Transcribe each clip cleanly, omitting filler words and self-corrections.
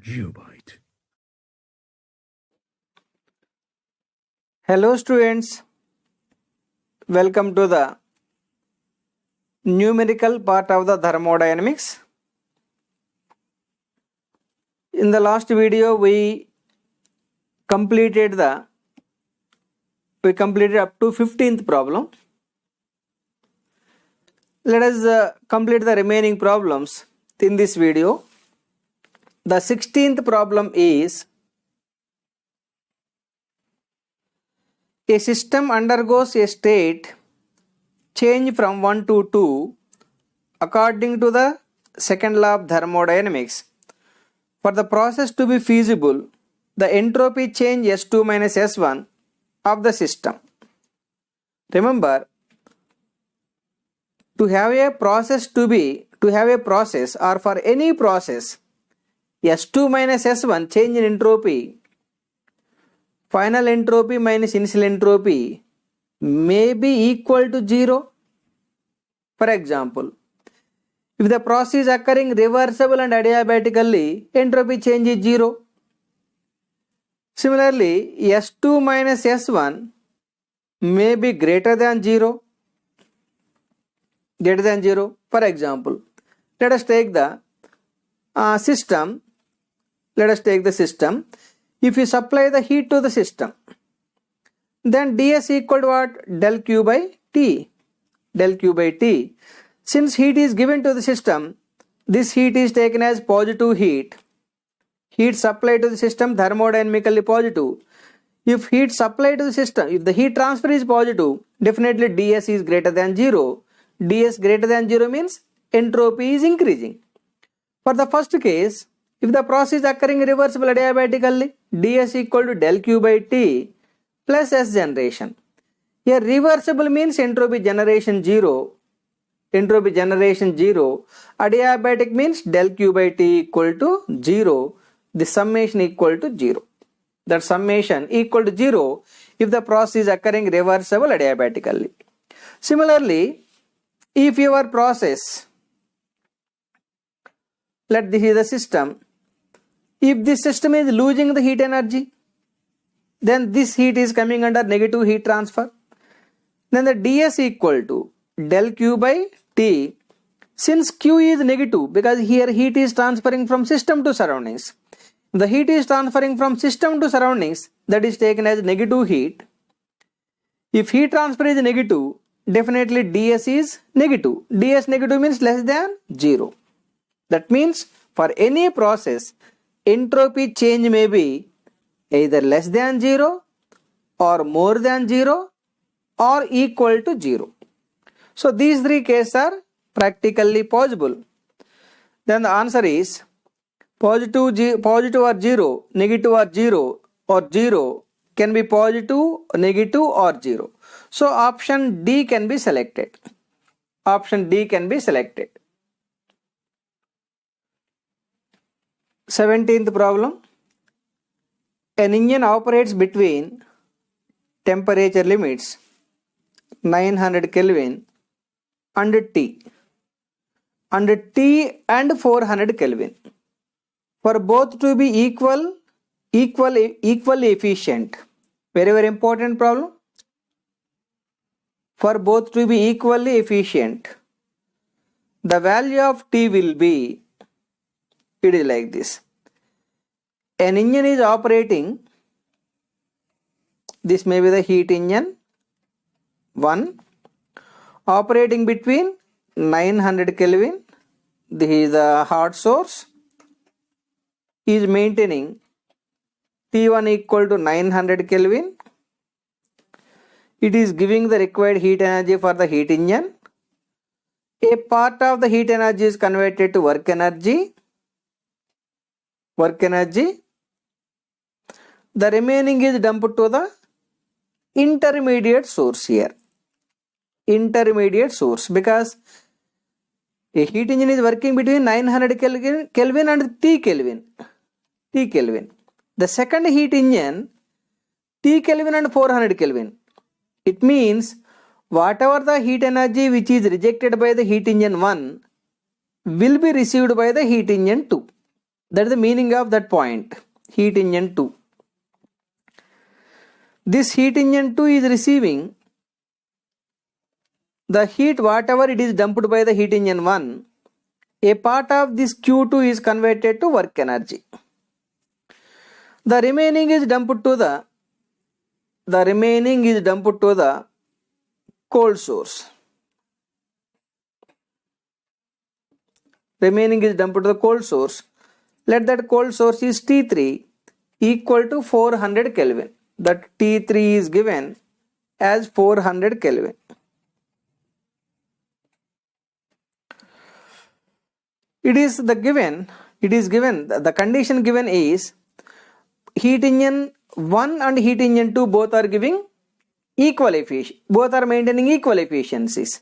Geobyte. Hello students, welcome to the numerical part of the thermodynamics. In the last video we completed up to 15th problem. Let us complete the remaining problems in this video. The 16th problem is: a system undergoes a state change from 1 to 2 according to the second law of thermodynamics. For the process to be feasible, the entropy change S2 minus S1 of the system. Remember, to have a process or for any process, S2 minus S1 change in entropy, final entropy minus initial entropy may be equal to 0. For example, if the process is occurring reversible and adiabatically, entropy change is 0. Similarly, S2 minus S1 may be greater than 0. For example, let us take the system. If you supply the heat to the system, then ds equal to what? Del Q by T. Since heat is given to the system, this heat is taken as positive heat. Heat supplied to the system thermodynamically positive. If heat supplied to the system, if the heat transfer is positive, definitely ds is greater than 0. ds greater than 0 means entropy is increasing. For the first case, if the process is occurring reversible adiabatically, ds equal to del Q by T plus S generation. Here reversible means entropy generation 0. Adiabatic means del Q by T equal to 0. The summation equal to 0. That summation equal to 0 if the process is occurring reversible adiabatically. Similarly, if your process, this is the system, if this system is losing the heat energy, then this heat is coming under negative heat transfer. Then the ds equal to del Q by T. Since Q is negative, because here heat is transferring from system to surroundings. The heat is transferring from system to surroundings, that is taken as negative heat. If heat transfer is negative, definitely ds is negative. ds negative means less than 0. That means for any process, entropy change may be either less than 0 or more than 0 or equal to 0. So these three cases are practically possible. Then the answer is positive or 0, negative or 0, or 0 can be positive, negative or 0. So option D can be selected. 17th problem. An engine operates between temperature limits 900 Kelvin and T and 400 Kelvin. For both to be equally efficient. Very important problem. For both to be equally efficient, the value of T will be, it is like this. An engine is operating, this may be the heat engine 1, operating between 900 Kelvin, this is the hot source, is maintaining T1 equal to 900 Kelvin. It is giving the required heat energy for the heat engine. A part of the heat energy is converted to work energy. The remaining is dumped to the intermediate source here. Because a heat engine is working between 900 Kelvin and T Kelvin. The second heat engine, T Kelvin and 400 Kelvin. It means whatever the heat energy which is rejected by the heat engine 1 will be received by the heat engine 2. That is the meaning of that point, heat engine 2. This heat engine 2 is receiving the heat whatever it is dumped by the heat engine 1. A part of this Q2 is converted to work energy. The remaining is dumped to the cold source. Remaining is dumped to the cold source. Let that cold source is T3 equal to 400 Kelvin. That T3 is given as 400 Kelvin. The condition given is heat engine 1 and heat engine 2 both are giving equal efficiency, both are maintaining equal efficiencies.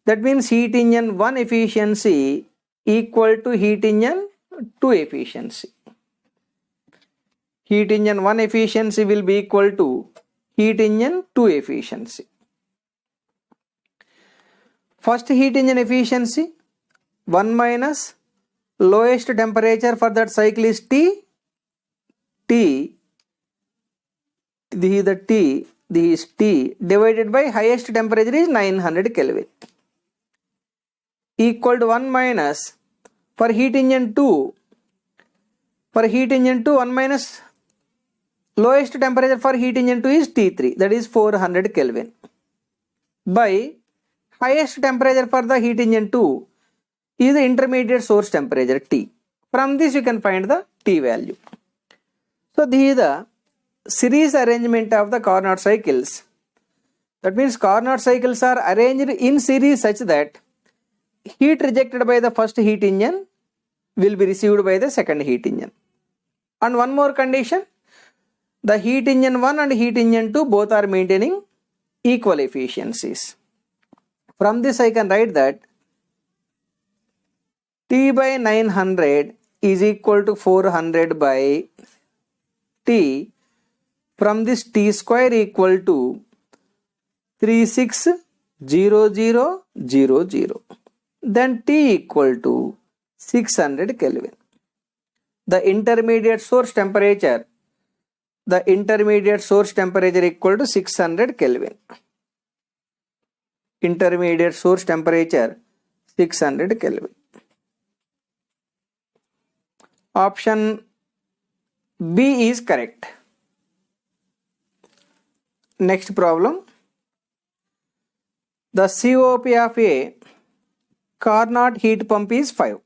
That means heat engine 1 efficiency equal to heat engine 2 efficiency. Heat engine 1 efficiency will be equal to heat engine 2 efficiency. First heat engine efficiency 1 minus lowest temperature for that cycle is T. This is T divided by highest temperature is 900 Kelvin equal to 1 minus for heat engine 2. For heat engine 2, 1 minus lowest temperature for heat engine 2 is T3, that is 400 Kelvin, by highest temperature for the heat engine 2 is the intermediate source temperature T. From this you can find the T value. So this is the series arrangement of the Carnot cycles. That means Carnot cycles are arranged in series such that heat rejected by the first heat engine will be received by the second heat engine. And one more condition, the heat engine 1 and heat engine 2 both are maintaining equal efficiencies. From this I can write that T by 900 is equal to 400 by T. From this T square equal to 360000. Then T equal to 600 Kelvin. The intermediate source temperature equal to 600 Kelvin. Intermediate source temperature 600 Kelvin. Option B is correct. Next problem. The COP of a Carnot heat pump is 5.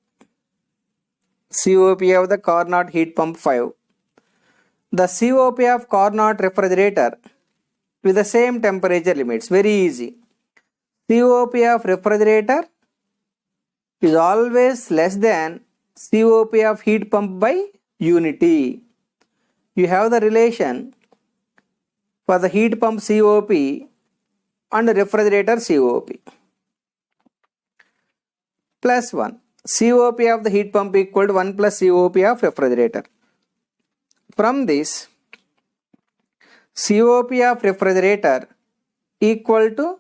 COP of the Carnot heat pump 5. The COP of Carnot refrigerator with the same temperature limits. Very easy. COP of refrigerator is always less than COP of heat pump by unity. You have the relation for the heat pump COP and refrigerator COP. Plus 1. COP of the heat pump equal to 1 plus COP of refrigerator. From this, COP of refrigerator equal to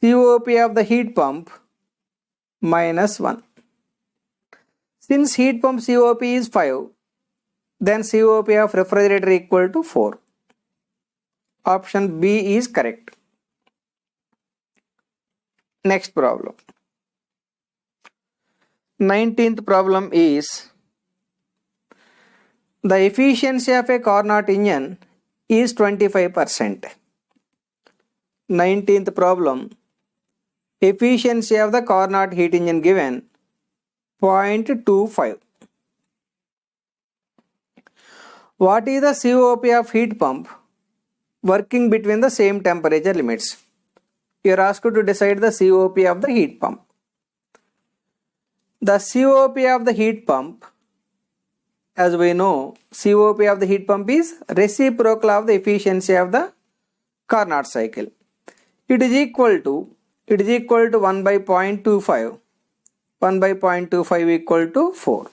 COP of the heat pump minus 1. Since heat pump COP is 5, then COP of refrigerator equal to 4. Option B is correct. Next problem. 19th problem is the efficiency of a Carnot engine is 25%. 19th problem. Efficiency of the Carnot heat engine given 0.25. What is the COP of heat pump working between the same temperature limits? You are asked to decide the COP of the heat pump. The COP of the heat pump, as we know, COP of the heat pump is reciprocal of the efficiency of the Carnot cycle. It is equal to 1 by 0.25. 1 by 0.25 equal to 4.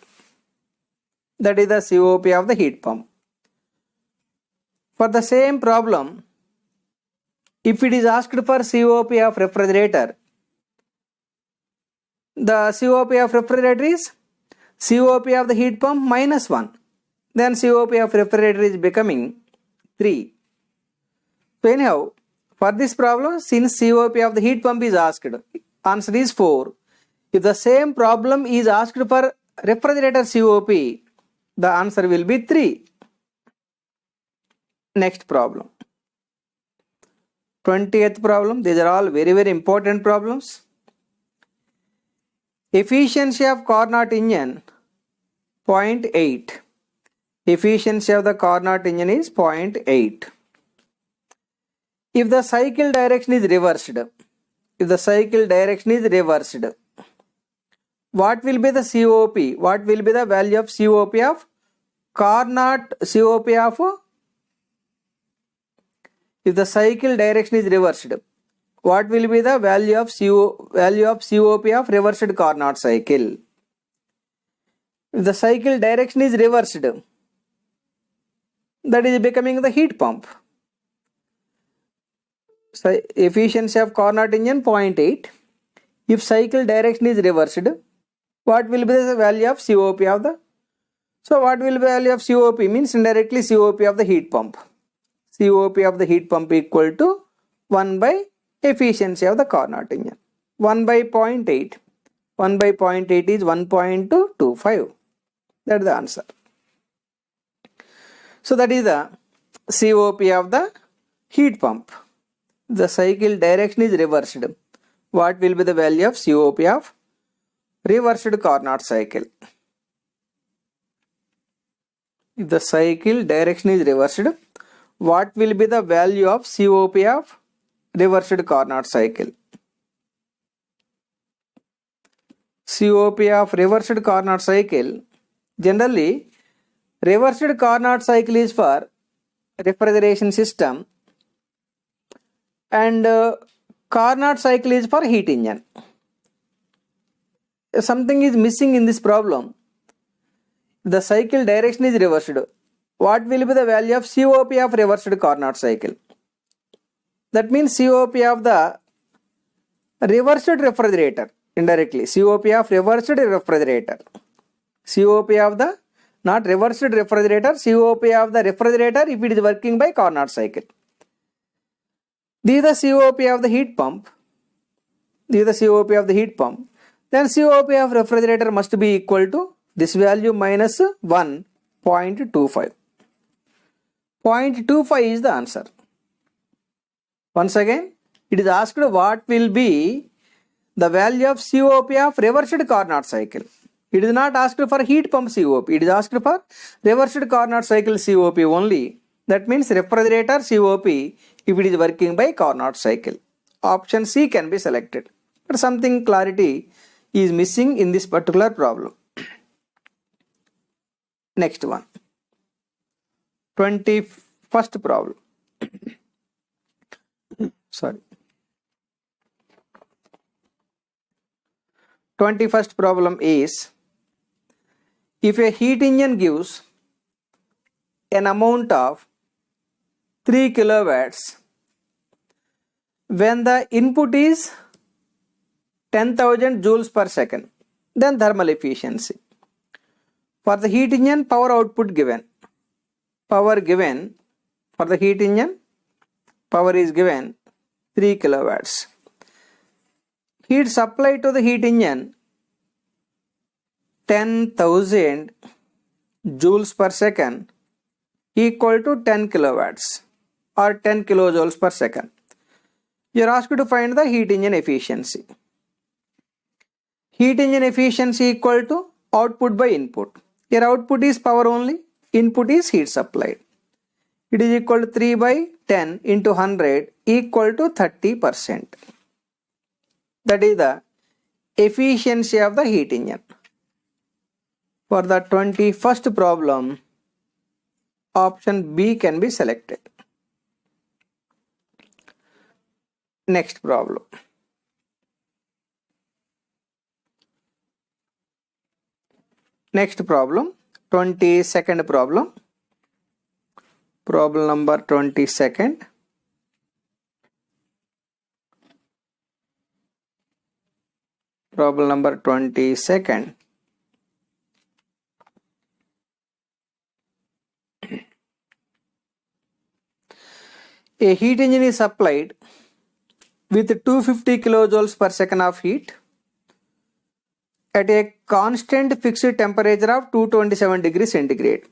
That is the COP of the heat pump. For the same problem, if it is asked for COP of refrigerator, the COP of refrigerator is COP of the heat pump -1. Then COP of refrigerator is becoming 3. So anyhow, for this problem, since COP of the heat pump is asked, answer is 4. If the same problem is asked for refrigerator COP, the answer will be 3. Next problem. 20th problem. These are all very, very important problems. Efficiency of Carnot engine 0.8. Efficiency of the Carnot engine is 0.8. If the cycle direction is reversed, what will be the COP? What will be the value of COP of Carnot? COP of, if the cycle direction is reversed, what will be the value of COP of reversed Carnot cycle? If the cycle direction is reversed, that is becoming the heat pump. So efficiency of Carnot engine 0.8. If cycle direction is reversed, what will be the value of COP of the? So what will be the value of COP means indirectly COP of the heat pump. COP of the heat pump equal to 1 by efficiency of the Carnot engine. 1 by 0.8. 1 by 0.8 is 1.25. That's the answer. So that is the COP of the heat pump. The cycle direction is reversed. What will be the value of COP of reversed Carnot cycle? If the cycle direction is reversed, what will be the value of COP of reversed Carnot cycle? COP of reversed Carnot cycle, generally reversed Carnot cycle is for refrigeration system and Carnot cycle is for heat engine. Something is missing in this problem. The cycle direction is reversed. What will be the value of COP of reversed Carnot cycle? That means COP of the reversed refrigerator, indirectly COP of reversed refrigerator. COP of the, not reversed refrigerator, COP of the refrigerator if it is working by Carnot cycle. This is the COP of the heat pump. Then COP of refrigerator must be equal to this value minus 1.25. 0.25 is the answer. Once again, it is asked what will be the value of COP of reversed Carnot cycle. It is not asked for heat pump COP. It is asked for reversed Carnot cycle COP only. That means refrigerator COP if it is working by Carnot cycle. Option C can be selected. But something clarity is missing in this particular problem. Next one. 21st problem. Sorry. 21st problem is, if a heat engine gives an amount of 3 kilowatts when the input is 10,000 joules per second, then thermal efficiency. For the heat engine, power output given. Power given for the heat engine, power is given 3 kilowatts. Heat supply to the heat engine 10,000 joules per second equal to 10 kilowatts or 10 kilojoules per second. You are asked to find the heat engine efficiency. Heat engine efficiency equal to output by input. Your output is power only, input is heat supplied. It is equal to 3 by 10 into 100 equal to 30%. That is the efficiency of the heat engine. For the 21st problem, option B can be selected. Next problem. Next problem, 22nd problem. Problem number 22nd. Problem number 22nd. A heat engine is supplied with 250 kilojoules per second of heat at a constant fixed temperature of 227 degrees centigrade.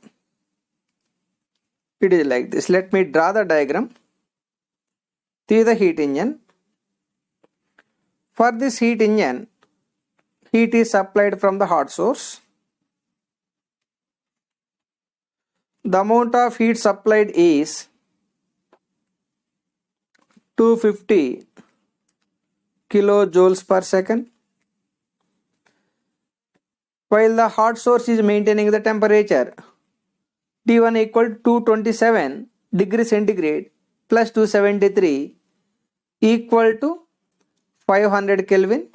It is like this. Let me draw the diagram. This is the heat engine. For this heat engine, heat is supplied from the hot source. The amount of heat supplied is 250 kilojoules per second, while the hot source is maintaining the temperature T1 equal to 227 degrees centigrade plus 273 equal to 500 Kelvin.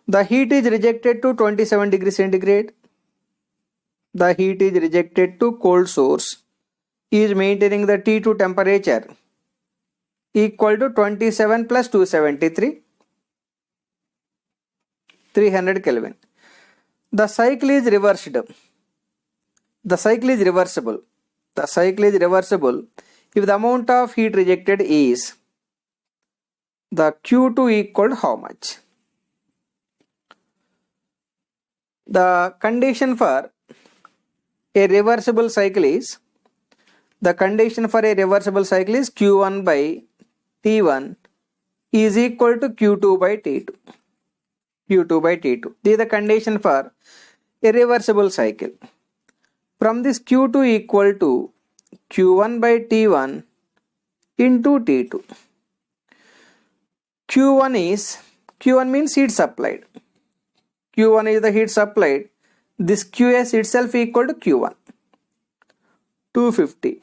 The heat is rejected to 27 degrees centigrade. The heat is rejected to cold source is maintaining the T2 temperature equal to 27 plus 273 300 Kelvin. The cycle is reversed. The cycle is reversible. The cycle is reversible if the amount of heat rejected is the Q2 equal to how much? The condition for a reversible cycle is Q1 by T1 is equal to Q2 by T2. Q2 by T2. This is the condition for a reversible cycle. From this Q2 equal to Q1 by T1 into T2. Q1 means heat supplied. Q1 is the heat supplied. This Qs itself equal to Q1. 250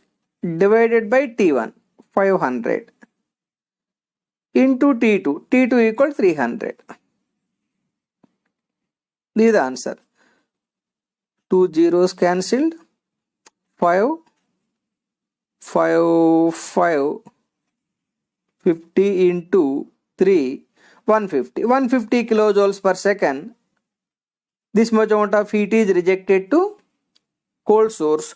divided by T1 500 into T2. T2 equal 300. This is the answer. 2 zeros cancelled. 5 50 into 3 150 kilojoules per second. This much amount of heat is rejected to cold source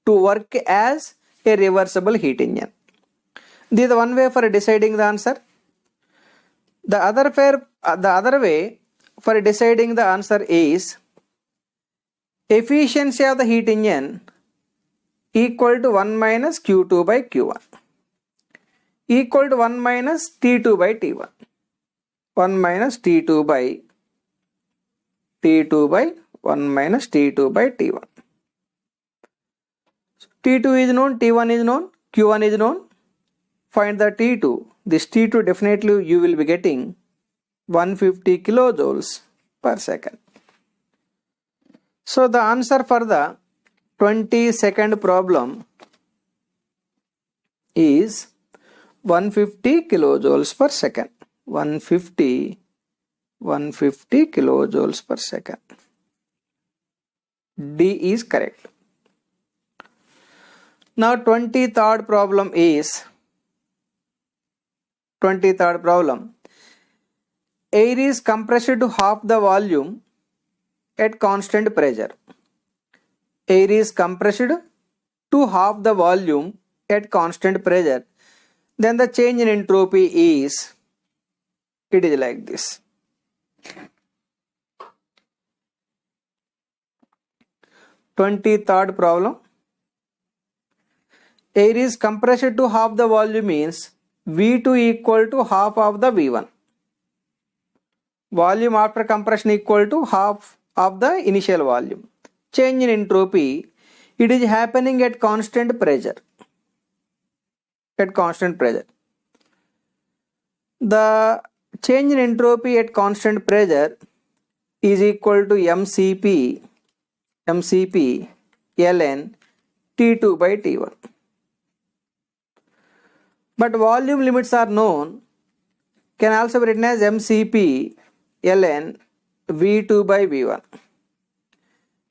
to work as a reversible heat engine. This is the one way for deciding the answer. The other way for deciding the answer is efficiency of the heat engine equal to 1 minus Q2 by Q1 equal to 1 minus T2 by T1. 1 minus T2 by 1 minus T2 by T1. T2 is known, T1 is known, Q1 is known. Find the T2. This T2 definitely you will be getting 150 kilojoules per second. So the answer for the 22nd problem is 150 kilojoules per second. 150 kilojoules per second. D is correct. Now 23rd problem is air is compressed to half the volume at constant pressure. Air is compressed to half the volume at constant pressure. Then the change in entropy is, it is like this. Third problem. Air is compressed to half the volume means V2 equal to half of the V1. Volume after compression equal to half of the initial volume. Change in entropy, it is happening at constant pressure. At constant pressure. The change in entropy at constant pressure is equal to MCP ln T2 by T1. But volume limits are known, can also be written as MCP ln V2 by V1.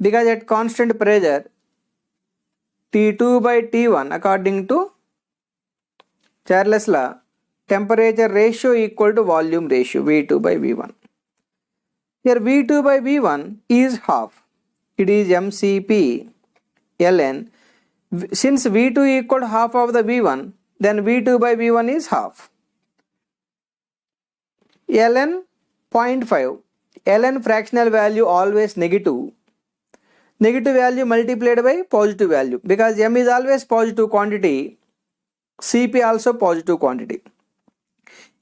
Because at constant pressure T2 by T1 according to Charles' law, temperature ratio equal to volume ratio V2 by V1. Here V2 by V1 is half. It is MCP ln Since V2 equal to half of the V1, then V2 by V1 is half. ln 0.5. ln fractional value always negative. Negative value multiplied by positive value, because m is always positive quantity, Cp also positive quantity.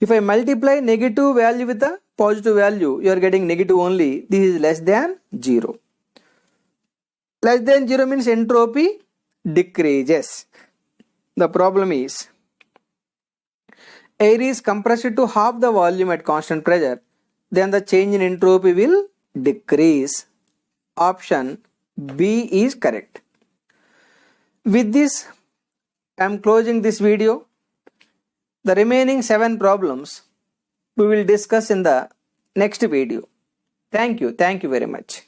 If I multiply negative value with the positive value, you are getting negative only. This is less than 0. Less than 0 means entropy decreases. The problem is air is compressed to half the volume at constant pressure, then the change in entropy will decrease. Option B is correct. With this, I am closing this video. The remaining 7 problems we will discuss in the next video. Thank you very much.